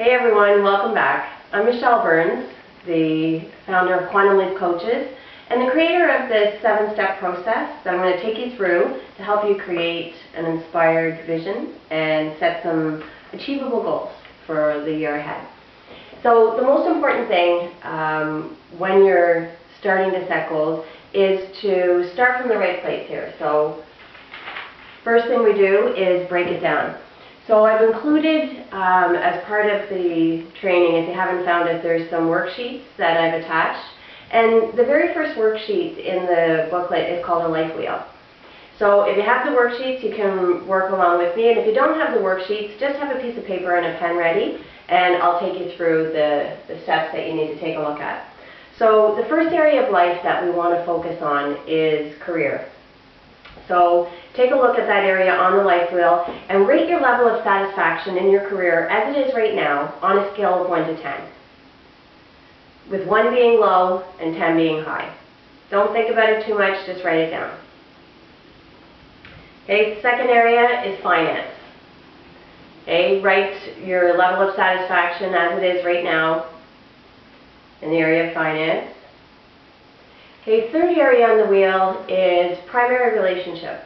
Hey everyone, welcome back. I'm Michelle Burns, the founder of Quantum Leap Coaches and the creator of this 7-step process that I'm going to take you through to help you create an inspired vision and set some achievable goals for the year ahead. So the most important thing when you're starting to set goals is to start from the right place here. So first thing we do is break it down. So I've included, as part of the training, if you haven't found it, there's some worksheets that I've attached. And the very first worksheet in the booklet is called a life wheel. So if you have the worksheets, you can work along with me. And if you don't have the worksheets, just have a piece of paper and a pen ready, and I'll take you through the steps that you need to take a look at. So the first area of life that we want to focus on is career. So take a look at that area on the life wheel and rate your level of satisfaction in your career as it is right now on a scale of 1 to 10. With 1 being low and 10 being high. Don't think about it too much, just write it down. Okay, the second area is finance. Okay, write your level of satisfaction as it is right now in the area of finance. Okay, third area on the wheel is primary relationship.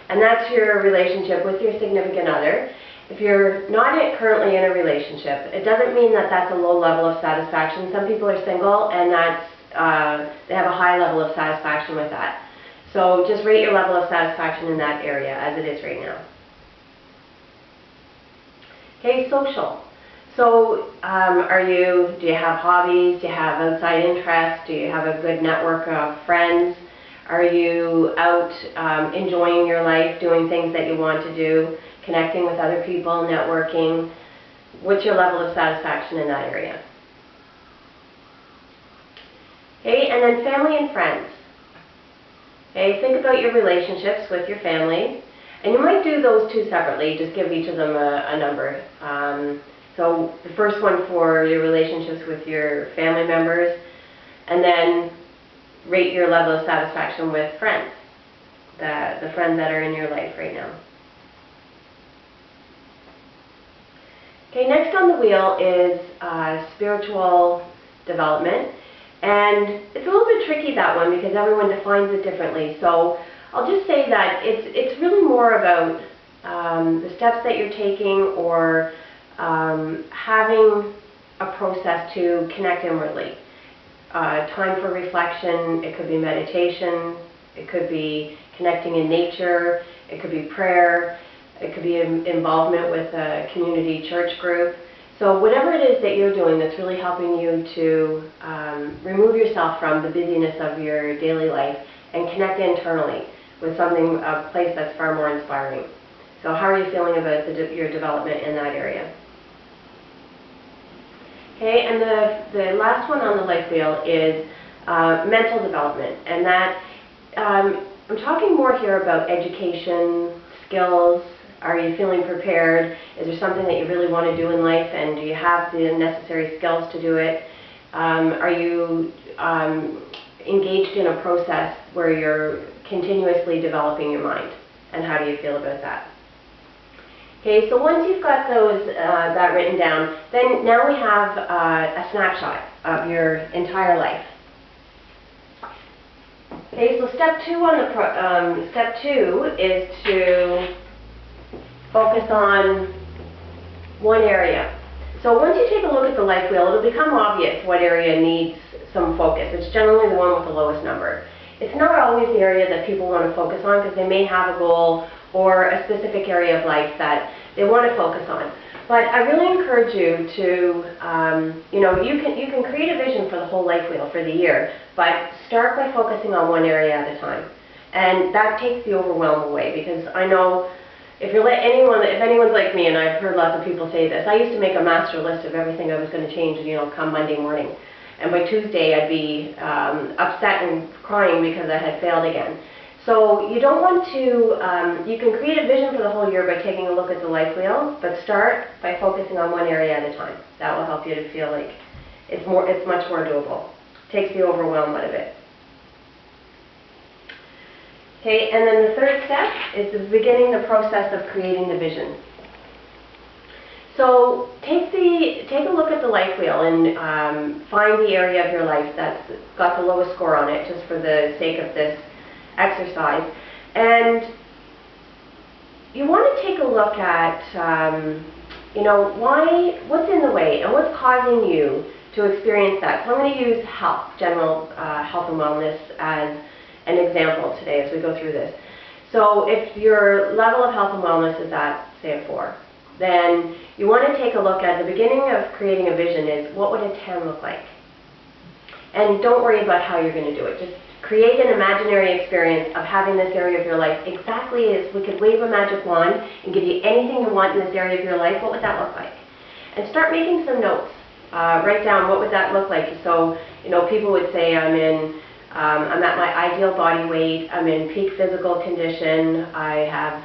And that's your relationship with your significant other. If you're not currently in a relationship, it doesn't mean that that's a low level of satisfaction. Some people are single and they have a high level of satisfaction with that. So just rate your level of satisfaction in that area as it is right now. Okay, social. So do you have hobbies? Do you have outside interests? Do you have a good network of friends? Are you out enjoying your life, doing things that you want to do, connecting with other people, networking? What's your level of satisfaction in that area? Okay, and then family and friends. Okay, think about your relationships with your family. And you might do those two separately, just give each of them a number. So the first one for your relationships with your family members, and then rate your level of satisfaction with friends, the friends that are in your life right now. Okay, next on the wheel is spiritual development. And it's a little bit tricky, that one, because everyone defines it differently. So I'll just say that it's really more about the steps that you're taking, or having a process to connect inwardly. Time for reflection, it could be meditation, it could be connecting in nature, it could be prayer, it could be involvement with a community church group. So whatever it is that you're doing that's really helping you to remove yourself from the busyness of your daily life and connect internally with a place that's far more inspiring. So how are you feeling about your development in that area? Okay, and the last one on the life wheel is mental development. And that, I'm talking more here about education, skills. Are you feeling prepared? Is there something that you really want to do in life, and do you have the necessary skills to do it? Are you engaged in a process where you're continuously developing your mind? And how do you feel about that? Okay, so once you've got that written down, then now we have a snapshot of your entire life. Okay, so step two is to focus on one area. So once you take a look at the life wheel, it'll become obvious what area needs some focus. It's generally the one with the lowest number. It's not always the area that people want to focus on, because they may have a goal or a specific area of life that they want to focus on. But I really encourage you to, you can create a vision for the whole life wheel for the year, but start by focusing on one area at a time. And that takes the overwhelm away, because I know if anyone's like me, and I've heard lots of people say this, I used to make a master list of everything I was going to change, come Monday morning. And by Tuesday I'd be upset and crying because I had failed again. So you don't want to, you can create a vision for the whole year by taking a look at the life wheel, but start by focusing on one area at a time. That will help you to feel like it's much more doable. Takes the overwhelm out of it. Okay, and then the third step is beginning the process of creating the vision. So take a look at the life wheel and find the area of your life that's got the lowest score on it, just for the sake of this exercise. And you want to take a look at, what's in the way and what's causing you to experience that. So I'm going to use health, general health and wellness as an example today as we go through this. So if your level of health and wellness is at, say, a 4, then you want to take a look at the beginning of creating a vision is, what would a 10 look like? And don't worry about how you're going to do it. Just create an imaginary experience of having this area of your life exactly as we could wave a magic wand and give you anything you want in this area of your life. What would that look like? And start making some notes. Write down, what would that look like? So, people would say, I'm at my ideal body weight, I'm in peak physical condition, I have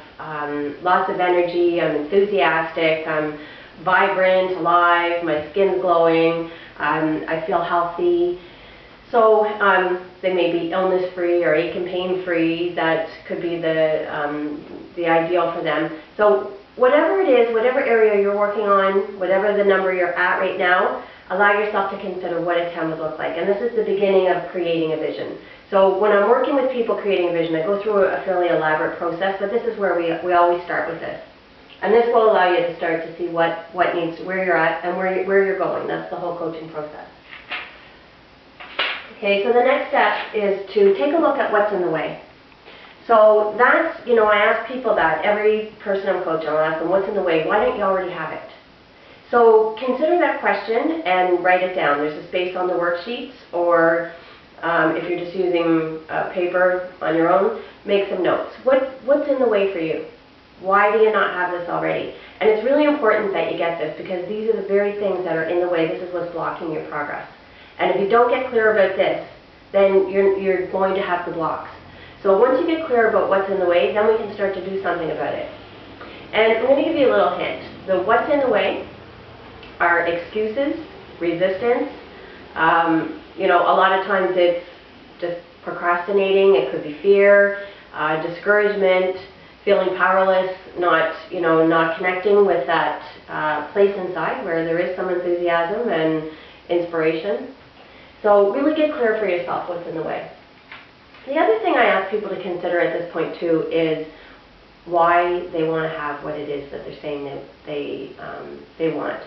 lots of energy, I'm enthusiastic, I'm vibrant, alive, my skin's glowing, I feel healthy. So they may be illness-free or ache and pain-free. That could be the ideal for them. So whatever it is, whatever area you're working on, whatever the number you're at right now, allow yourself to consider what a 10 would look like. And this is the beginning of creating a vision. So when I'm working with people creating a vision, I go through a fairly elaborate process, but this is where we always start with this. And this will allow you to start to see what needs, where you're at and where you're going. That's the whole coaching process. Okay, so the next step is to take a look at what's in the way. So that's, I ask people that, every person I'm coaching, I'll ask them, what's in the way? Why don't you already have it? So consider that question and write it down. There's a space on the worksheets, or if you're just using paper on your own, make some notes. What's in the way for you? Why do you not have this already? And it's really important that you get this, because these are the very things that are in the way. This is what's blocking your progress. And if you don't get clear about this, then you're going to have the blocks. So once you get clear about what's in the way, then we can start to do something about it. And I'm going to give you a little hint. The what's in the way are excuses, resistance. A lot of times it's just procrastinating. It could be fear, discouragement, feeling powerless, not connecting with that place inside where there is some enthusiasm and inspiration. So really get clear for yourself what's in the way. The other thing I ask people to consider at this point too is why they want to have what it is that they're saying that they want.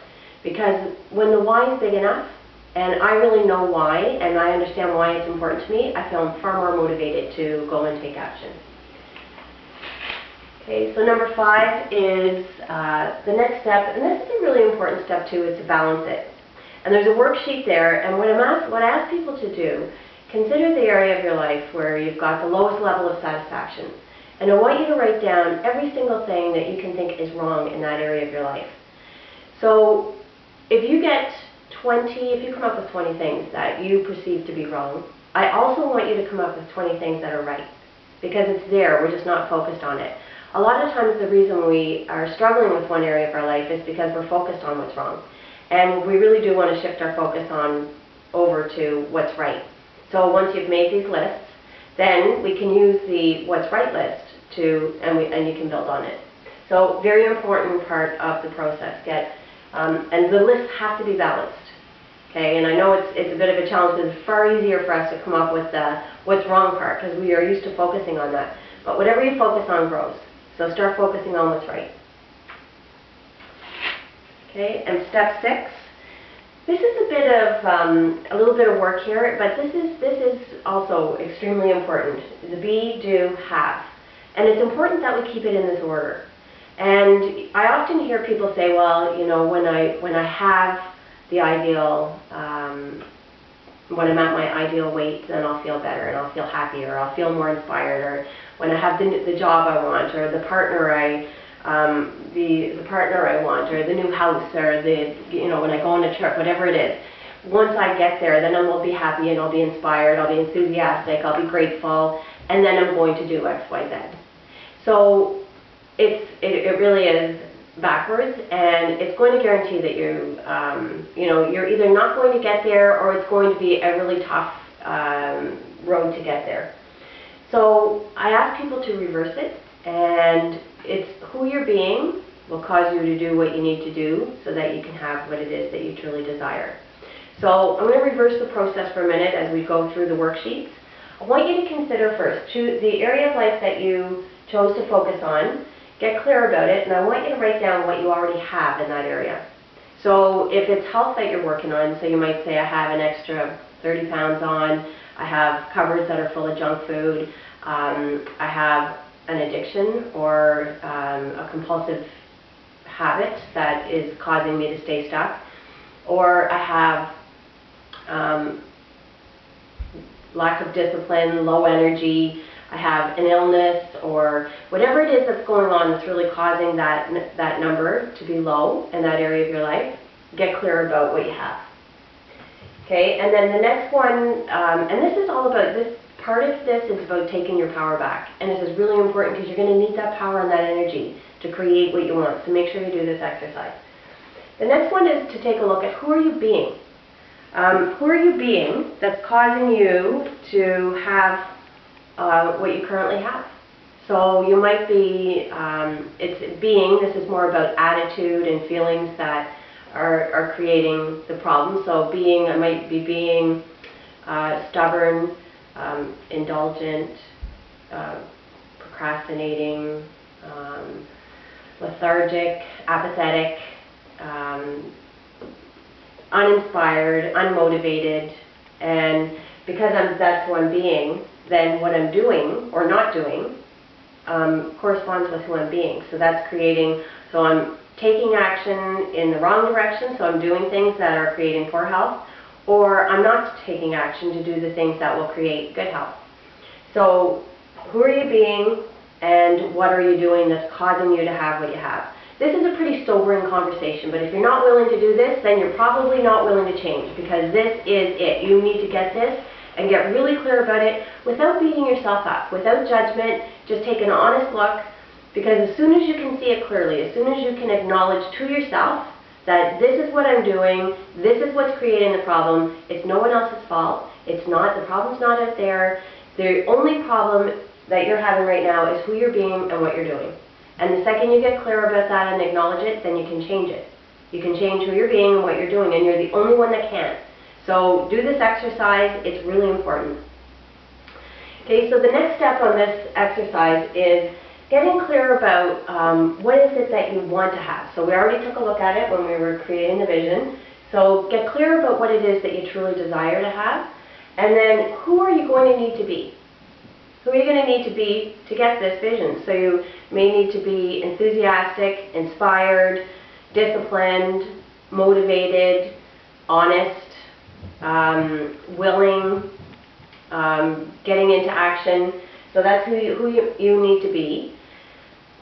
Because when the why is big enough, and I really know why, and I understand why it's important to me, I feel far more motivated to go and take action. Okay, so number 5 is the next step, and this is a really important step too, is to balance it. And there's a worksheet there, and what I ask people to do, consider the area of your life where you've got the lowest level of satisfaction. And I want you to write down every single thing that you can think is wrong in that area of your life. So if you come up with 20 things that you perceive to be wrong, I also want you to come up with 20 things that are right. Because it's there, we're just not focused on it. A lot of times the reason we are struggling with one area of our life is because we're focused on what's wrong. And we really do want to shift our focus over to what's right. So once you've made these lists, then we can use the what's right list and you can build on it. So very important part of the process. And the lists have to be balanced. Okay, and I know it's a bit of a challenge because it's far easier for us to come up with the what's wrong part because we are used to focusing on that. But whatever you focus on grows. So start focusing on what's right. Okay, and step 6. This is a little bit of work here, but this is also extremely important. The be, do, have. And it's important that we keep it in this order. And I often hear people say, well, when I have the ideal, when I'm at my ideal weight, then I'll feel better and I'll feel happier, or I'll feel more inspired, or when I have the job I want, or the partner the partner I want, or the new house, or when I go on a trip, whatever it is. Once I get there, then I will be happy and I'll be inspired, I'll be enthusiastic, I'll be grateful, and then I'm going to do X, Y, Z. So it really is backwards, and it's going to guarantee that you're either not going to get there, or it's going to be a really tough road to get there. So I ask people to reverse it, and it's who you're being, will cause you to do what you need to do so that you can have what it is that you truly desire. So I'm going to reverse the process for a minute as we go through the worksheets. I want you to consider first the area of life that you chose to focus on, get clear about it, and I want you to write down what you already have in that area. So if it's health that you're working on, so you might say I have an extra 30 pounds on, I have cupboards that are full of junk food, I have an addiction or a compulsive habit that is causing me to stay stuck, or I have lack of discipline, low energy, I have an illness, or whatever it is that's going on that's really causing that number to be low in that area of your life. Get clear about what you have. Okay, and then the next one, and this is all about, this part of this is about taking your power back. And this is really important because you're going to need that power and that energy to create what you want. So make sure you do this exercise. The next one is to take a look at who are you being? Who are you being that's causing you to have what you currently have? So you might be, it's being, this is more about attitude and feelings that are creating the problem. So being, I might be being stubborn, indulgent, procrastinating, lethargic, apathetic, uninspired, unmotivated, and because that's who I'm being, then what I'm doing or not doing corresponds with who I'm being. So that's creating, so I'm taking action in the wrong direction, so I'm doing things that are creating poor health, or I'm not taking action to do the things that will create good health. So who are you being and what are you doing that's causing you to have what you have? This is a pretty sobering conversation, but if you're not willing to do this, then you're probably not willing to change, because this is it. You need to get this and get really clear about it without beating yourself up, without judgment. Just take an honest look, because as soon as you can see it clearly, as soon as you can acknowledge to yourself that this is what I'm doing, this is what's creating the problem, it's no one else's fault, it's not, the problem's not out there, the only problem that you're having right now is who you're being and what you're doing. And the second you get clear about that and acknowledge it, then you can change it. You can change who you're being and what you're doing, and you're the only one that can. So do this exercise, it's really important. Okay, so the next step on this exercise is getting clear about what is it that you want to have. So we already took a look at it when we were creating the vision. So get clear about what it is that you truly desire to have, and then who are you going to need to be? Who are you going to need to be to get this vision? So you may need to be enthusiastic, inspired, disciplined, motivated, honest, willing, getting into action. So that's who you need to be.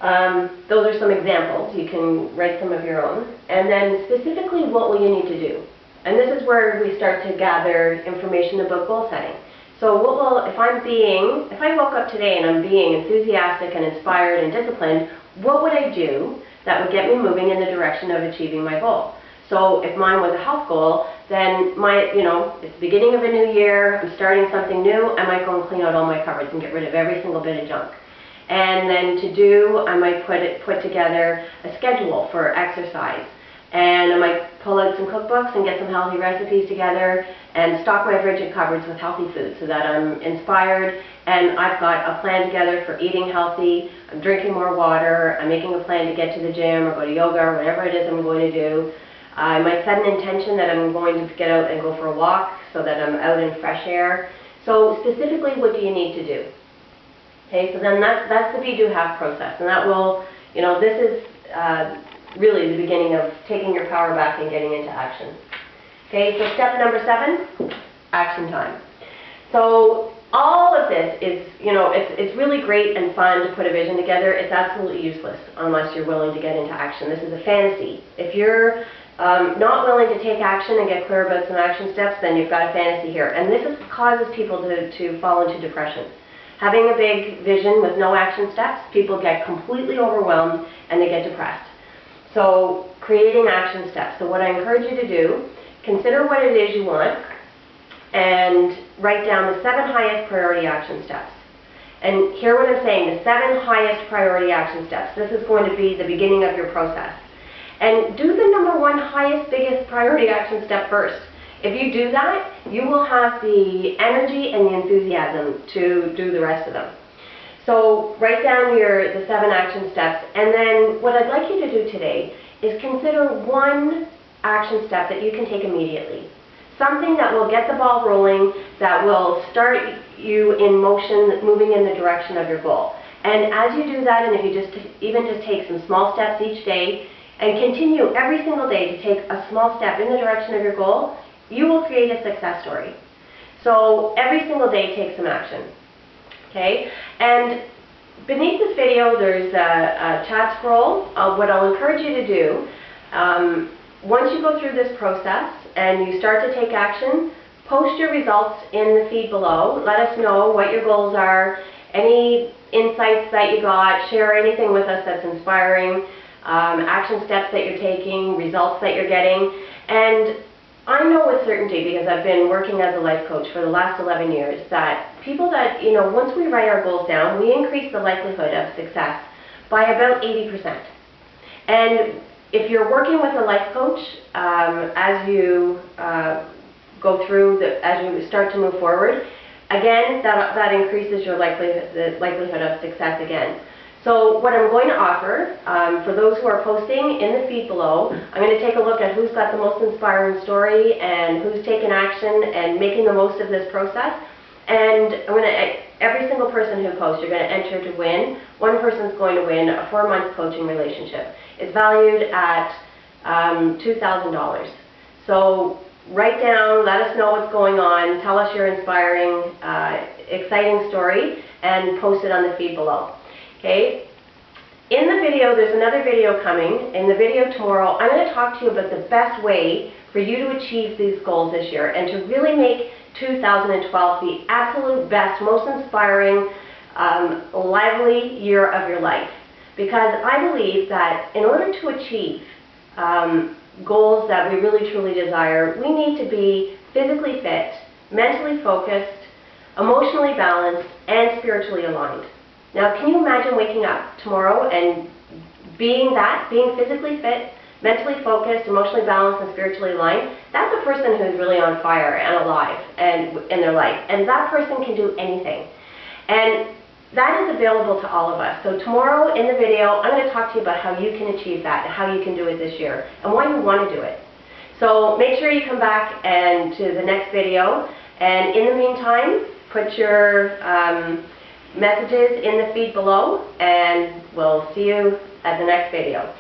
Those are some examples. You can write some of your own. And then specifically, what will you need to do? And this is where we start to gather information about goal setting. So if I woke up today and I'm being enthusiastic and inspired and disciplined, what would I do that would get me moving in the direction of achieving my goal? So if mine was a health goal, then it's the beginning of a new year, I'm starting something new, I might go and clean out all my cupboards and get rid of every single bit of junk. And then to do, I might put together a schedule for exercise. And I might pull out some cookbooks and get some healthy recipes together and stock my fridge cupboards with healthy food so that I'm inspired and I've got a plan together for eating healthy, I'm drinking more water, I'm making a plan to get to the gym or go to yoga or whatever it is I'm going to do. I might set an intention that I'm going to get out and go for a walk so that I'm out in fresh air. So specifically, what do you need to do? Okay, so then that's the be, do, have process, and that will, this is really the beginning of taking your power back and getting into action. Okay, so step number 7, action time. So all of this is, it's really great and fun to put a vision together. It's absolutely useless unless you're willing to get into action. This is a fantasy. If you're not willing to take action and get clear about some action steps, then you've got a fantasy here. And this causes people to fall into depression. Having a big vision with no action steps, people get completely overwhelmed and they get depressed. So creating action steps. So what I encourage you to do, consider what it is you want and write down the 7 highest priority action steps. And hear what I'm saying, the 7 highest priority action steps. This is going to be the beginning of your process. And do the number 1 highest, biggest priority action step first. If you do that, you will have the energy and the enthusiasm to do the rest of them. So write down the 7 action steps, and then what I'd like you to do today is consider 1 action step that you can take immediately. Something that will get the ball rolling, that will start you in motion, moving in the direction of your goal. And as you do that, and if you even just take some small steps each day, and continue every single day to take a small step in the direction of your goal, you will create a success story. So every single day take some action. Okay? And beneath this video there's a chat scroll. What I'll encourage you to do, once you go through this process and you start to take action, post your results in the feed below. Let us know what your goals are, any insights that you got, share anything with us that's inspiring, action steps that you're taking, results that you're getting. And I know with certainty, because I've been working as a life coach for the last 11 years, that people that, once we write our goals down, we increase the likelihood of success by about 80%. And if you're working with a life coach, as you go through, as you start to move forward, again, that increases your likelihood of success again. So what I'm going to offer, for those who are posting in the feed below, I'm going to take a look at who's got the most inspiring story and who's taken action and making the most of this process. And every single person who posts, you're going to enter to win. One person's going to win a 4-month coaching relationship. It's valued at $2,000. So write down, let us know what's going on, tell us your inspiring, exciting story, and post it on the feed below. Okay? In the video, there's another video coming. In the video tomorrow, I'm going to talk to you about the best way for you to achieve these goals this year and to really make 2012 the absolute best, most inspiring, lively year of your life. Because I believe that in order to achieve goals that we really truly desire, we need to be physically fit, mentally focused, emotionally balanced, and spiritually aligned. Now, can you imagine waking up tomorrow and being physically fit, mentally focused, emotionally balanced, and spiritually aligned? That's a person who's really on fire and alive in their life. And that person can do anything. And that is available to all of us. So tomorrow in the video, I'm going to talk to you about how you can achieve that, and how you can do it this year, and why you want to do it. So make sure you come back to the next video. And in the meantime, put your messages in the feed below, and we'll see you at the next video.